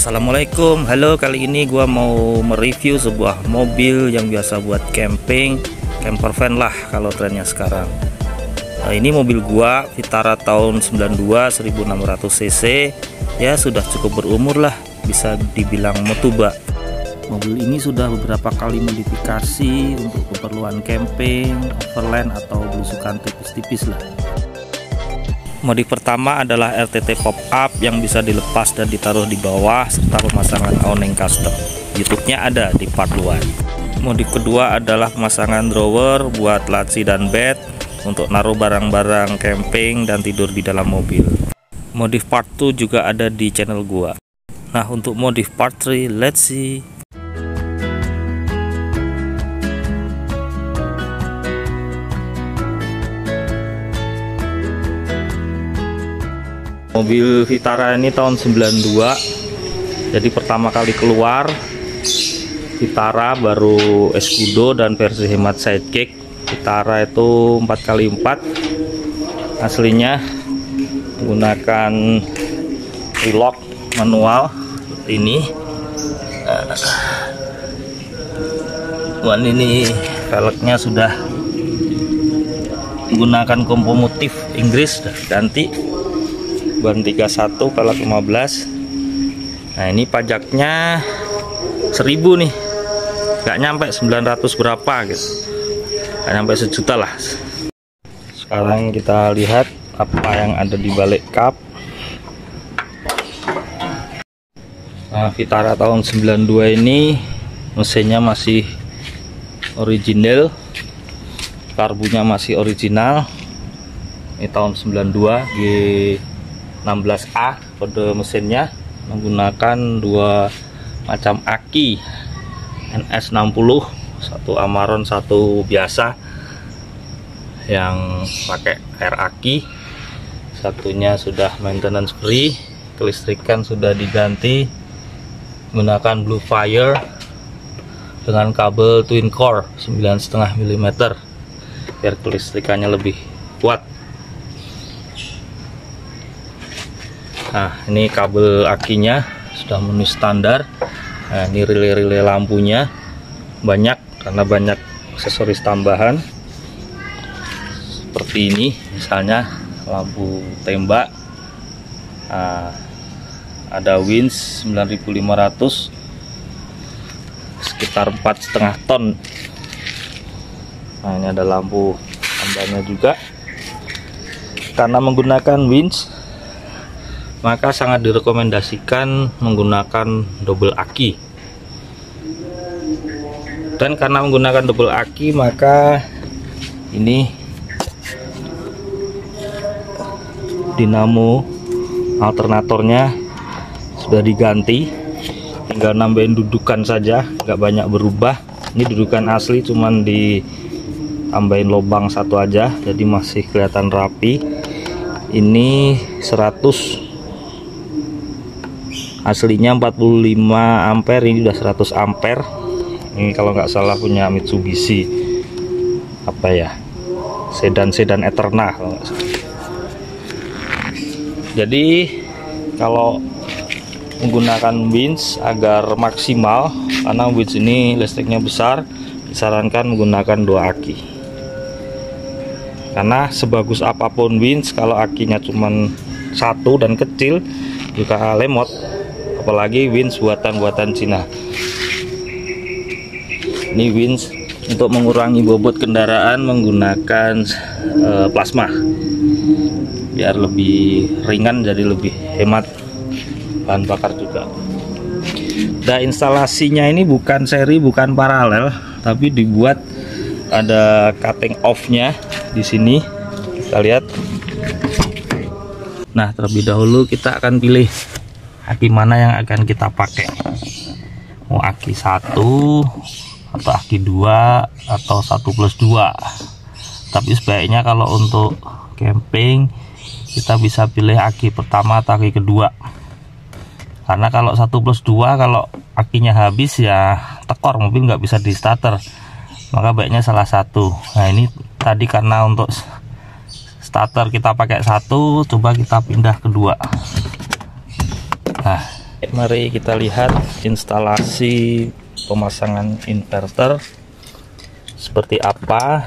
Assalamualaikum, halo. Kali ini gua mau mereview sebuah mobil yang biasa buat camping, camper van lah kalau trennya sekarang. Nah, ini mobil gua Vitara tahun 92 1600 cc, ya sudah cukup berumur lah, bisa dibilang motuba. Mobil ini sudah beberapa kali modifikasi untuk keperluan camping, overland atau belusukan tipis-tipis lah. Modif pertama adalah RTT pop-up yang bisa dilepas dan ditaruh di bawah serta pemasangan awning custom. YouTube-nya ada di part luar. Modif kedua adalah pemasangan drawer buat laci dan bed untuk naruh barang-barang camping dan tidur di dalam mobil. Modif part 2 juga ada di channel gua. Nah, untuk modif part 3, let's see. Mobil Vitara ini tahun 92, jadi pertama kali keluar Vitara baru Escudo dan versi hemat sidekick. Vitara itu 4x4 aslinya menggunakan relock manual seperti ini. Ini velgnya sudah menggunakan kompo motif Inggris, sudah ganti. Ban 31 velg 15. Nah, ini pajaknya 1000 nih, nggak nyampe 900 berapa gitu, nggak nyampe sejuta lah. Sekarang kita lihat apa yang ada di balik kap. Nah, Vitara tahun 92 ini mesinnya masih original, karbunya masih original. Ini tahun 92, G16A kode mesinnya, menggunakan dua macam aki NS60, satu Amaron, satu biasa yang pakai air aki. Satunya sudah maintenance free, kelistrikan sudah diganti menggunakan Blue Fire dengan kabel twin core 9,5 mm biar kelistrikannya lebih kuat. Nah, ini kabel akinya sudah memenuhi standar. Nah, ini relay lampunya banyak karena banyak aksesoris tambahan seperti ini, misalnya lampu tembak. Nah, ada winch 9500 sekitar 4,5 ton. Nah, ini ada lampu tambahnya juga. Karena menggunakan winch, maka sangat direkomendasikan menggunakan double aki. Dan karena menggunakan double aki, maka ini dinamo alternatornya sudah diganti, tinggal nambahin dudukan saja, nggak banyak berubah. Ini dudukan asli, cuman ditambahin lubang satu aja, jadi masih kelihatan rapi. Ini 100, aslinya 45 ampere, ini udah 100 ampere. Ini kalau nggak salah punya Mitsubishi apa ya, sedan Eterna kalau nggak salah. Jadi kalau menggunakan winch agar maksimal, karena winch ini listriknya besar, disarankan menggunakan 2 aki. Karena sebagus apapun winch, kalau akinya cuman 1 dan kecil juga lemot, apalagi winch buatan Cina. Ini winch untuk mengurangi bobot kendaraan menggunakan plasma biar lebih ringan, jadi lebih hemat bahan bakar juga. Dan instalasinya ini bukan seri, bukan paralel, tapi dibuat ada cutting off-nya di sini. Kita lihat. Nah, terlebih dahulu kita akan pilih aki mana yang akan kita pakai, mau aki 1 atau aki 2 atau 1+2. Tapi sebaiknya kalau untuk camping kita bisa pilih aki pertama atau aki kedua, karena kalau 1+2, kalau akinya habis ya tekor, mobil nggak bisa di starter, maka baiknya salah satu. Nah, ini tadi karena untuk starter kita pakai 1, coba kita pindah kedua. Nah, Mari kita lihat instalasi pemasangan inverter seperti apa.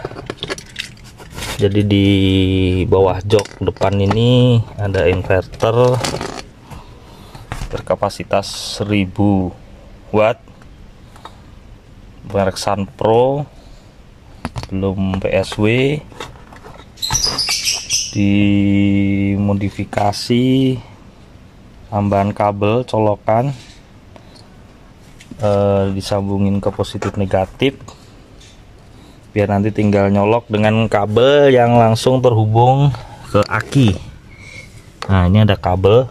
Jadi di bawah jok depan ini ada inverter berkapasitas 1000 watt merek Sunpro, belum PSW, dimodifikasi tambahan kabel colokan, disambungin ke positif negatif biar nanti tinggal nyolok dengan kabel yang langsung terhubung ke aki. Nah, ini ada kabel,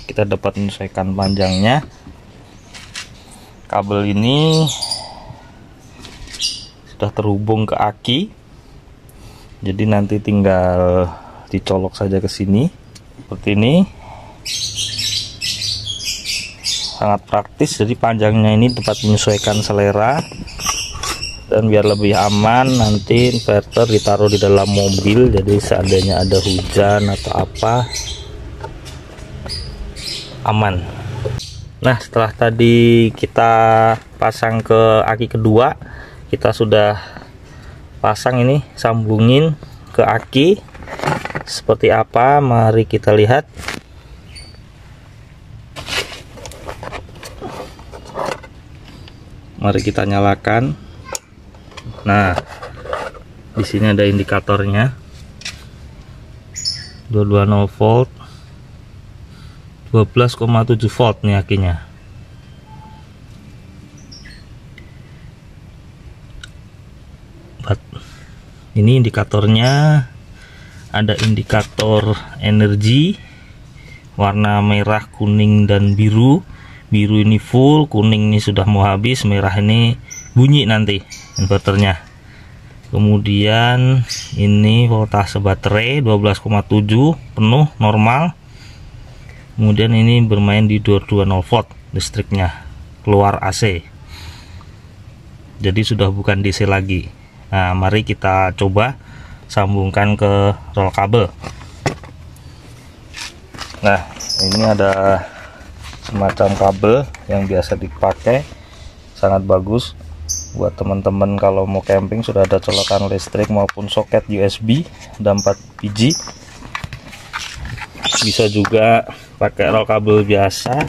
kita dapat menyesuaikan panjangnya. Kabel ini sudah terhubung ke aki, jadi nanti tinggal dicolok saja ke sini seperti ini. Sangat praktis, jadi panjangnya ini dapat menyesuaikan selera. Dan biar lebih aman, nanti inverter ditaruh di dalam mobil, jadi seandainya ada hujan atau apa, aman. Nah, setelah tadi kita pasang ke aki kedua, kita sudah pasang ini, sambungin ke aki. Seperti apa, mari kita lihat. Mari kita nyalakan. Nah, di sini ada indikatornya 220 volt, 12,7 volt nih akinya. Ini indikatornya, ada indikator energi warna merah, kuning, dan biru. Biru ini full, kuning ini sudah mau habis, merah ini bunyi nanti inverternya. Kemudian ini voltase baterai 12,7 penuh normal. Kemudian ini bermain di 220 volt listriknya, keluar AC, jadi sudah bukan DC lagi. Nah, mari kita coba sambungkan ke roll kabel. Nah, ini ada semacam kabel yang biasa dipakai, sangat bagus buat teman-teman kalau mau camping. Sudah ada colokan listrik maupun soket USB, ada 4 biji. Bisa juga pakai roll kabel biasa.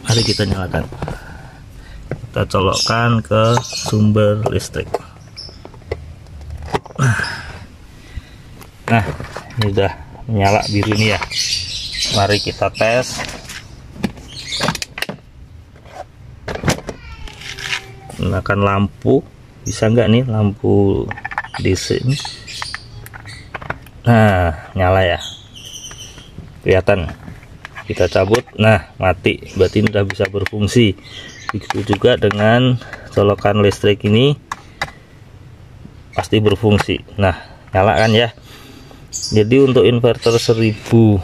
Mari kita nyalakan, kita colokkan ke sumber listrik. Nah, ini udah nyala biru ini ya. Mari kita tes. Gunakan lampu, bisa nggak nih lampu DC ini? Nah, nyala ya, kelihatan. Kita cabut, nah mati, berarti ini udah bisa berfungsi. Begitu juga dengan colokan listrik ini, pasti berfungsi. Nah, nyala kan ya. Jadi untuk inverter 1000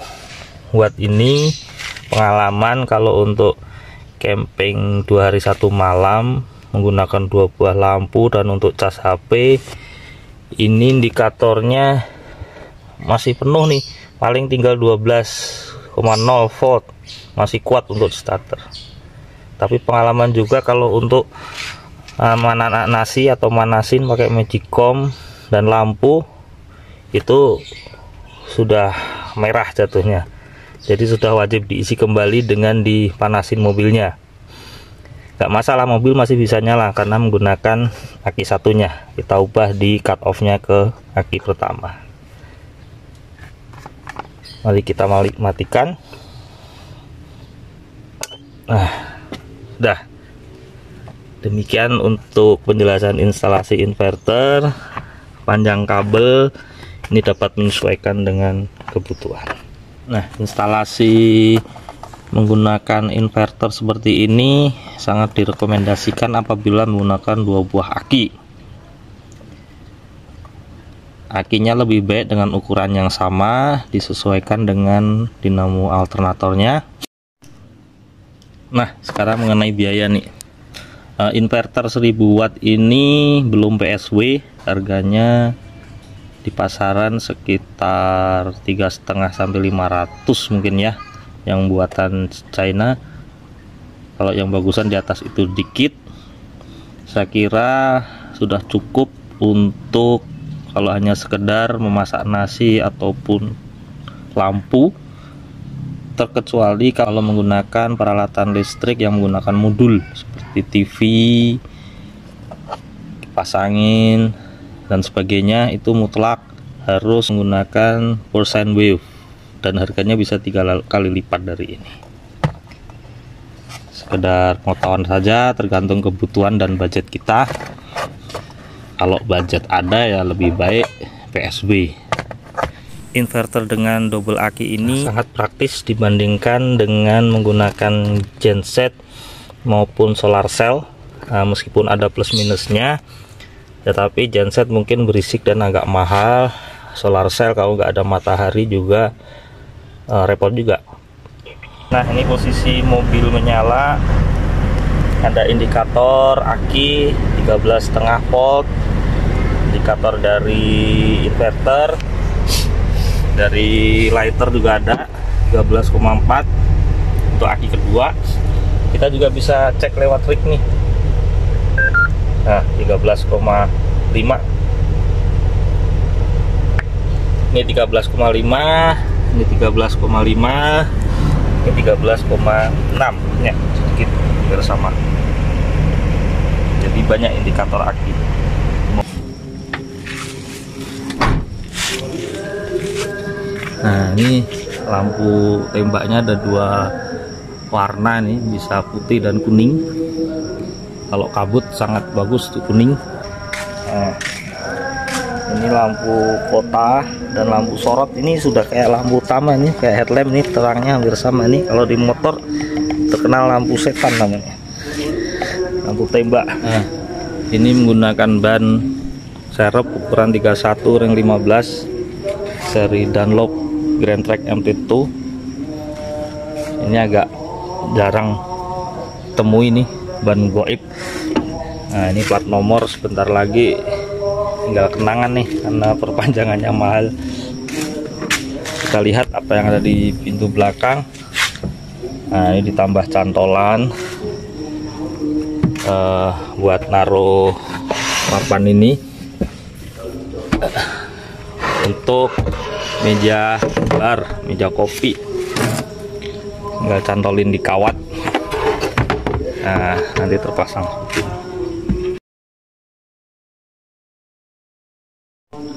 watt ini pengalaman kalau untuk camping 2 hari 1 malam menggunakan 2 buah lampu, dan untuk cas HP ini indikatornya masih penuh nih, paling tinggal 12,0 volt, masih kuat untuk starter. Tapi pengalaman juga kalau untuk nasi atau manasin pakai magicom dan lampu itu sudah merah jatuhnya, jadi sudah wajib diisi kembali dengan dipanasin mobilnya. Gak masalah, mobil masih bisa nyala karena menggunakan aki satunya. Kita ubah di cut off nya ke aki pertama. Mari kita matikan. Nah, udah. Demikian untuk penjelasan instalasi inverter. Panjang kabel ini dapat menyesuaikan dengan kebutuhan. Nah, instalasi menggunakan inverter seperti ini sangat direkomendasikan apabila menggunakan 2 buah aki. Akinya lebih baik dengan ukuran yang sama, disesuaikan dengan dinamo alternatornya. Nah, sekarang mengenai biaya nih. Inverter 1000 watt ini belum PSW, harganya di pasaran sekitar 3,5 sampai 500 mungkin ya. yang buatan China. Kalau yang bagusan di atas itu dikit. Saya kira sudah cukup untuk kalau hanya sekedar memasak nasi ataupun lampu, terkecuali kalau menggunakan peralatan listrik yang menggunakan modul seperti TV, kipas angin dan sebagainya, itu mutlak harus menggunakan pure sine wave dan harganya bisa 3 kali lipat dari ini. Sekedar pengetahuan saja, tergantung kebutuhan dan budget kita. Kalau budget ada ya lebih baik PSB. Inverter dengan double aki ini sangat praktis dibandingkan dengan menggunakan genset maupun solar cell. Meskipun ada plus minusnya, tetapi genset mungkin berisik dan agak mahal. Solar cell kalau nggak ada matahari juga repot juga. Nah, ini posisi mobil menyala, ada indikator aki 13,5 volt, indikator dari inverter, dari lighter juga ada 13,4 untuk aki kedua. Kita juga bisa cek lewat rig nih. Nah, 13,5. Ini 13,5, ini 13,5, ini 13,6 ya, sedikit hampir sama. Jadi banyak indikator aki. Nah, ini lampu tembaknya ada 2 warna nih, bisa putih dan kuning. Kalau kabut sangat bagus tuh kuning. Nah, ini lampu kota dan lampu sorot ini sudah kayak lampu utama nih, kayak headlamp nih, terangnya hampir sama nih. Kalau di motor terkenal lampu setan namanya, lampu tembak. Nah, ini menggunakan ban serep ukuran 31 ring 15 seri Dunlop Grand Track MT2. Ini agak jarang temui nih ban goib. Nah, ini plat nomor sebentar lagi tinggal kenangan nih karena perpanjangannya mahal. Kita lihat apa yang ada di pintu belakang. Nah, ini ditambah cantolan buat naruh papan ini untuk meja bar, meja kopi, tinggal cantolin di kawat. Nah, nanti terpasang.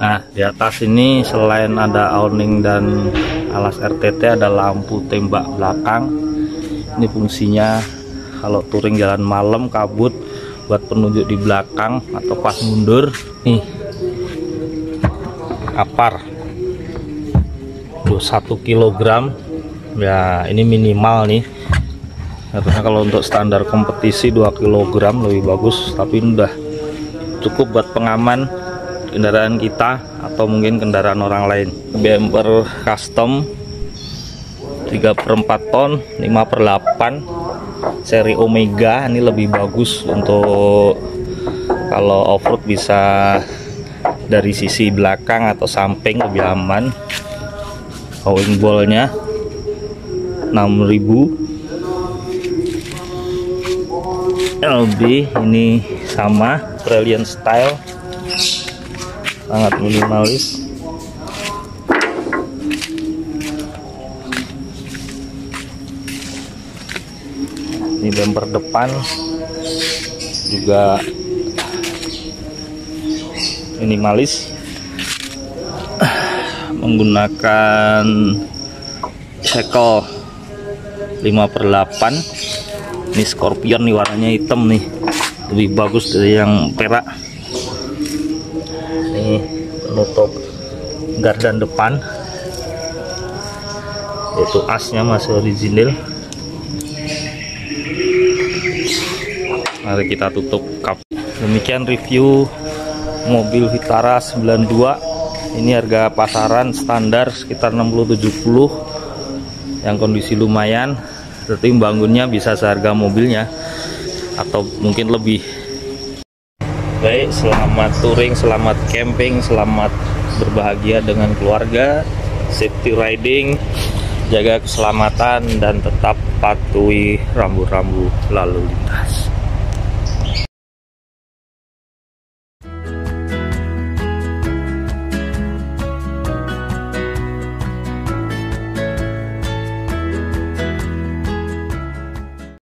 Nah, di atas ini selain ada awning dan alas RTT, ada lampu tembak belakang. Ini fungsinya kalau touring jalan malam kabut, buat penunjuk di belakang atau pas mundur. Nih, apar 1 kg ya, ini minimal nih. Harusnya kalau untuk standar kompetisi 2 kg lebih bagus, tapi ini udah cukup buat pengaman kendaraan kita atau mungkin kendaraan orang lain. Bumper custom 3/4 ton 5/8 seri Omega. Ini lebih bagus untuk kalau off-road, bisa dari sisi belakang atau samping lebih aman. Howing ball-nya 6.000 LB. Ini sama Brilliant style, sangat minimalis. Ini bumper depan juga minimalis, menggunakan shackle 5/8. Ini Scorpion nih, warnanya hitam nih, lebih bagus dari yang perak. Ini penutup gardan depan, yaitu asnya masih original. Mari kita tutup kap. Demikian review mobil Vitara 92. Ini harga pasaran standar sekitar 60-70, yang kondisi lumayan. Berarti bangunnya bisa seharga mobilnya atau mungkin lebih. Baik, selamat touring, selamat camping, selamat berbahagia dengan keluarga, safety riding. jaga keselamatan dan tetap patuhi rambu-rambu lalu lintas.